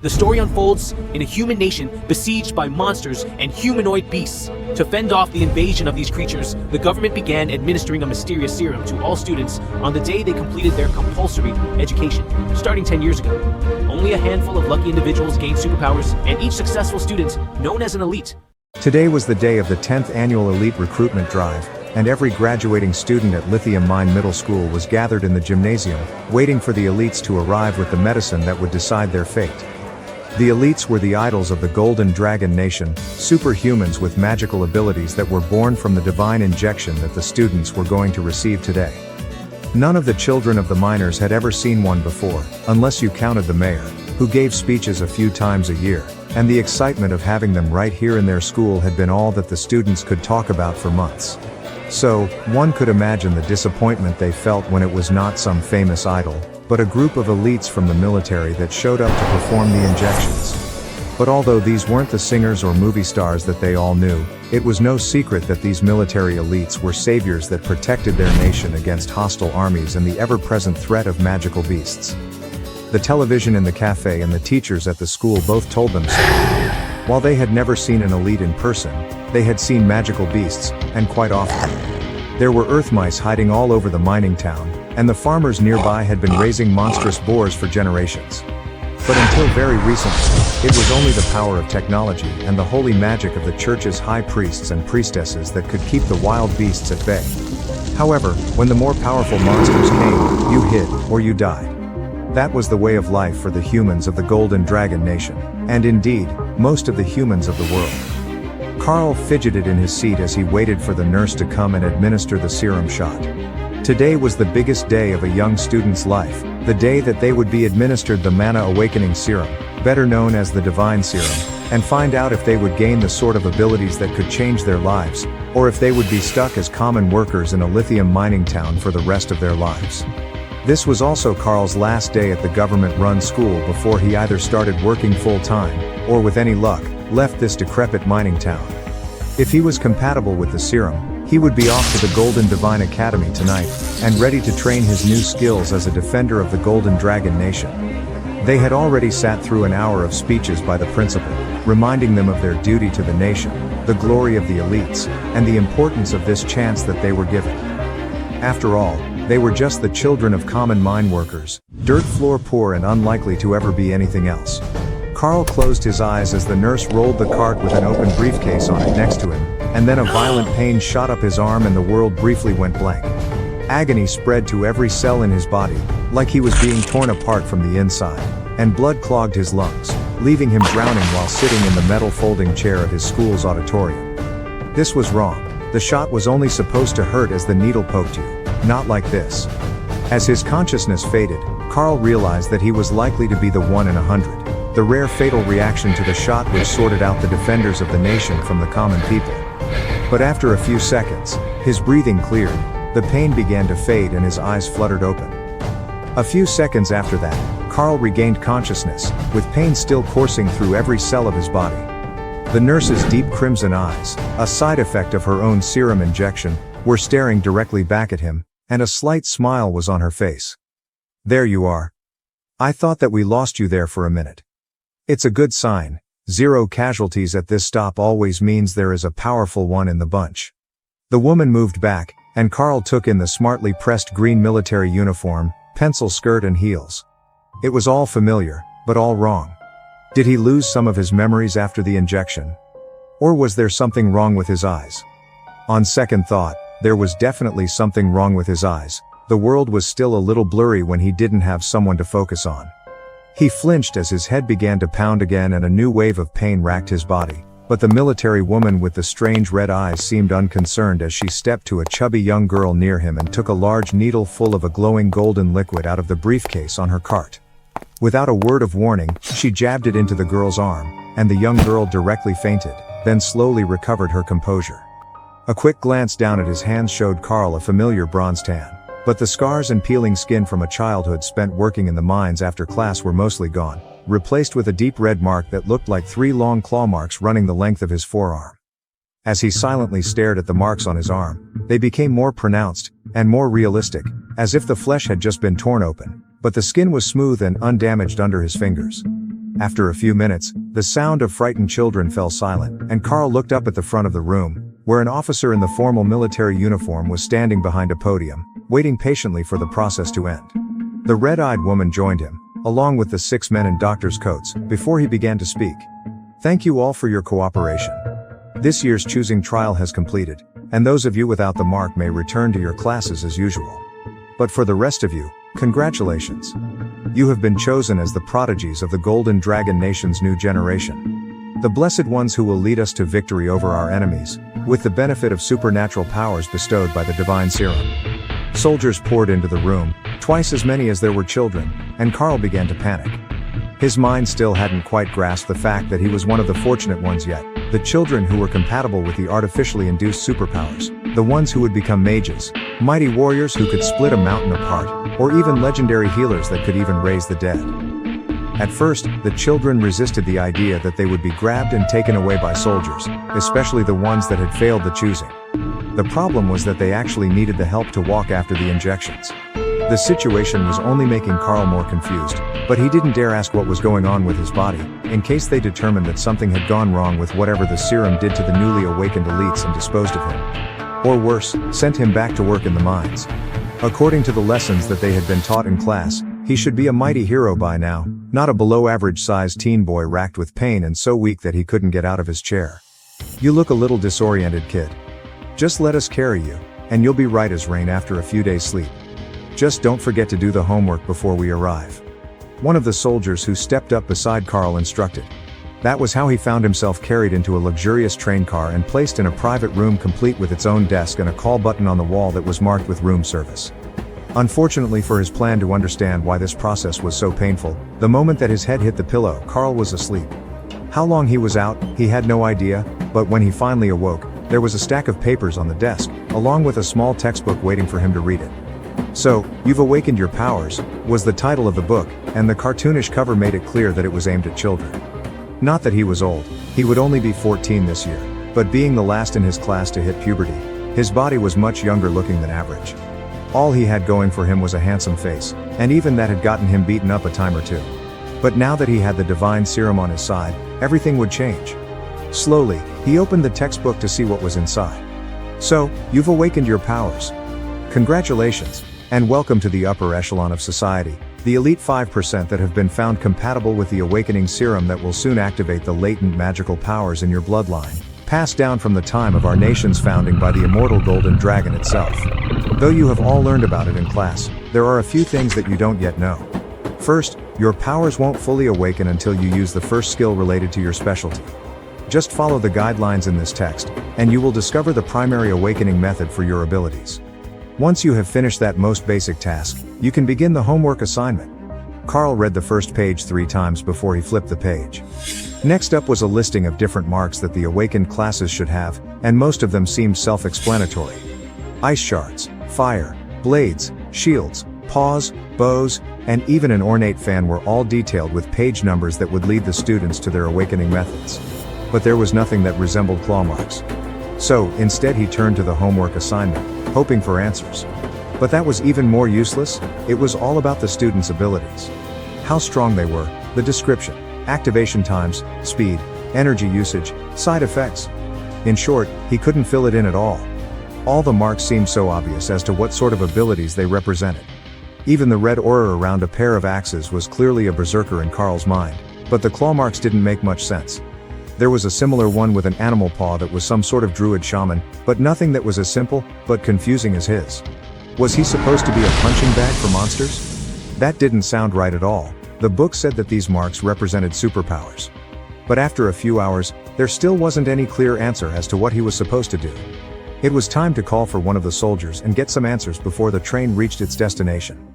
The story unfolds in a human nation besieged by monsters and humanoid beasts. To fend off the invasion of these creatures, the government began administering a mysterious serum to all students on the day they completed their compulsory education, starting 10 years ago. Only a handful of lucky individuals gained superpowers, and each successful student, known as an elite. Today was the day of the 10th annual elite recruitment drive, and every graduating student at Lithium Mine Middle School was gathered in the gymnasium, waiting for the elites to arrive with the medicine that would decide their fate. The elites were the idols of the Golden Dragon Nation, superhumans with magical abilities that were born from the divine injection that the students were going to receive today. None of the children of the miners had ever seen one before, unless you counted the mayor, who gave speeches a few times a year, and the excitement of having them right here in their school had been all that the students could talk about for months. So, one could imagine the disappointment they felt when it was not some famous idol, but a group of elites from the military that showed up to perform the injections. But although these weren't the singers or movie stars that they all knew, it was no secret that these military elites were saviors that protected their nation against hostile armies and the ever-present threat of magical beasts. The television in the cafe and the teachers at the school both told them so. While they had never seen an elite in person, they had seen magical beasts, and quite often. There were earth mice hiding all over the mining town, and the farmers nearby had been raising monstrous boars for generations. But until very recently, it was only the power of technology and the holy magic of the church's high priests and priestesses that could keep the wild beasts at bay. However, when the more powerful monsters came, you hid, or you died. That was the way of life for the humans of the Golden Dragon Nation, and indeed, most of the humans of the world. Karl fidgeted in his seat as he waited for the nurse to come and administer the serum shot. Today was the biggest day of a young student's life, the day that they would be administered the Mana Awakening Serum, better known as the Divine Serum, and find out if they would gain the sort of abilities that could change their lives, or if they would be stuck as common workers in a lithium mining town for the rest of their lives. This was also Karl's last day at the government-run school before he either started working full-time, or with any luck, left this decrepit mining town. If he was compatible with the serum, he would be off to the Golden Divine Academy tonight, and ready to train his new skills as a defender of the Golden Dragon Nation. They had already sat through an hour of speeches by the principal, reminding them of their duty to the nation, the glory of the elites, and the importance of this chance that they were given. After all, they were just the children of common mine workers, dirt floor poor and unlikely to ever be anything else. Karl closed his eyes as the nurse rolled the cart with an open briefcase on it next to him, and then a violent pain shot up his arm and the world briefly went blank. Agony spread to every cell in his body, like he was being torn apart from the inside, and blood clogged his lungs, leaving him drowning while sitting in the metal folding chair of his school's auditorium. This was wrong. The shot was only supposed to hurt as the needle poked you, not like this. As his consciousness faded, Karl realized that he was likely to be the 1 in 100. The rare fatal reaction to the shot which sorted out the defenders of the nation from the common people. But after a few seconds, his breathing cleared, the pain began to fade and his eyes fluttered open. A few seconds after that, Karl regained consciousness, with pain still coursing through every cell of his body. The nurse's deep crimson eyes, a side effect of her own serum injection, were staring directly back at him, and a slight smile was on her face. "There you are. I thought that we lost you there for a minute. It's a good sign. 0 casualties at this stop always means there is a powerful one in the bunch." The woman moved back, and Karl took in the smartly pressed green military uniform, pencil skirt and heels. It was all familiar, but all wrong. Did he lose some of his memories after the injection? Or was there something wrong with his eyes? On second thought, there was definitely something wrong with his eyes. The world was still a little blurry when he didn't have someone to focus on. He flinched as his head began to pound again and a new wave of pain racked his body, but the military woman with the strange red eyes seemed unconcerned as she stepped to a chubby young girl near him and took a large needle full of a glowing golden liquid out of the briefcase on her cart. Without a word of warning, she jabbed it into the girl's arm, and the young girl directly fainted, then slowly recovered her composure. A quick glance down at his hands showed Karl a familiar bronze tan. But the scars and peeling skin from a childhood spent working in the mines after class were mostly gone, replaced with a deep red mark that looked like 3 long claw marks running the length of his forearm. As he silently stared at the marks on his arm, they became more pronounced, and more realistic, as if the flesh had just been torn open, but the skin was smooth and undamaged under his fingers. After a few minutes, the sound of frightened children fell silent, and Karl looked up at the front of the room, where an officer in the formal military uniform was standing behind a podium, waiting patiently for the process to end. The red-eyed woman joined him, along with the 6 men in doctor's coats, before he began to speak. Thank you all for your cooperation. This year's choosing trial has completed, and those of you without the mark may return to your classes as usual. But for the rest of you, congratulations. You have been chosen as the prodigies of the Golden Dragon Nation's new generation. The blessed ones who will lead us to victory over our enemies, with the benefit of supernatural powers bestowed by the divine serum. Soldiers poured into the room, twice as many as there were children, and Karl began to panic. His mind still hadn't quite grasped the fact that he was one of the fortunate ones yet, the children who were compatible with the artificially induced superpowers, the ones who would become mages, mighty warriors who could split a mountain apart, or even legendary healers that could even raise the dead. At first, the children resisted the idea that they would be grabbed and taken away by soldiers, especially the ones that had failed the choosing. The problem was that they actually needed the help to walk after the injections. The situation was only making Karl more confused, but he didn't dare ask what was going on with his body, in case they determined that something had gone wrong with whatever the serum did to the newly awakened elites and disposed of him. Or worse, sent him back to work in the mines. According to the lessons that they had been taught in class, he should be a mighty hero by now, not a below-average-sized teen boy racked with pain and so weak that he couldn't get out of his chair. You look a little disoriented, kid. Just let us carry you, and you'll be right as rain after a few days' sleep. Just don't forget to do the homework before we arrive. One of the soldiers who stepped up beside Karl instructed. That was how he found himself carried into a luxurious train car and placed in a private room complete with its own desk and a call button on the wall that was marked with room service. Unfortunately for his plan to understand why this process was so painful, the moment that his head hit the pillow, Karl was asleep. How long he was out, he had no idea, but when he finally awoke, there was a stack of papers on the desk, along with a small textbook waiting for him to read it. So, You've Awakened Your Powers, was the title of the book, and the cartoonish cover made it clear that it was aimed at children. Not that he was old, he would only be 14 this year, but being the last in his class to hit puberty, his body was much younger looking than average. All he had going for him was a handsome face, and even that had gotten him beaten up a time or two. But now that he had the divine serum on his side, everything would change. Slowly, he opened the textbook to see what was inside. So, you've awakened your powers. Congratulations, and welcome to the upper echelon of society, the elite 5% that have been found compatible with the awakening serum that will soon activate the latent magical powers in your bloodline, passed down from the time of our nation's founding by the immortal Golden Dragon itself. Though you have all learned about it in class, there are a few things that you don't yet know. First, your powers won't fully awaken until you use the first skill related to your specialty. Just follow the guidelines in this text, and you will discover the primary awakening method for your abilities. Once you have finished that most basic task, you can begin the homework assignment. Karl read the first page 3 times before he flipped the page. Next up was a listing of different marks that the awakened classes should have, and most of them seemed self-explanatory. Ice shards, fire, blades, shields, paws, bows, and even an ornate fan were all detailed with page numbers that would lead the students to their awakening methods. But there was nothing that resembled claw marks. So, instead he turned to the homework assignment, hoping for answers. But that was even more useless. It was all about the students' abilities. How strong they were, the description, activation times, speed, energy usage, side effects. In short, he couldn't fill it in at all. All the marks seemed so obvious as to what sort of abilities they represented. Even the red aura around a pair of axes was clearly a berserker in Karl's mind, but the claw marks didn't make much sense. There was a similar one with an animal paw that was some sort of druid shaman, but nothing that was as simple, but confusing as his. Was he supposed to be a punching bag for monsters? That didn't sound right at all. The book said that these marks represented superpowers. But after a few hours, there still wasn't any clear answer as to what he was supposed to do. It was time to call for one of the soldiers and get some answers before the train reached its destination.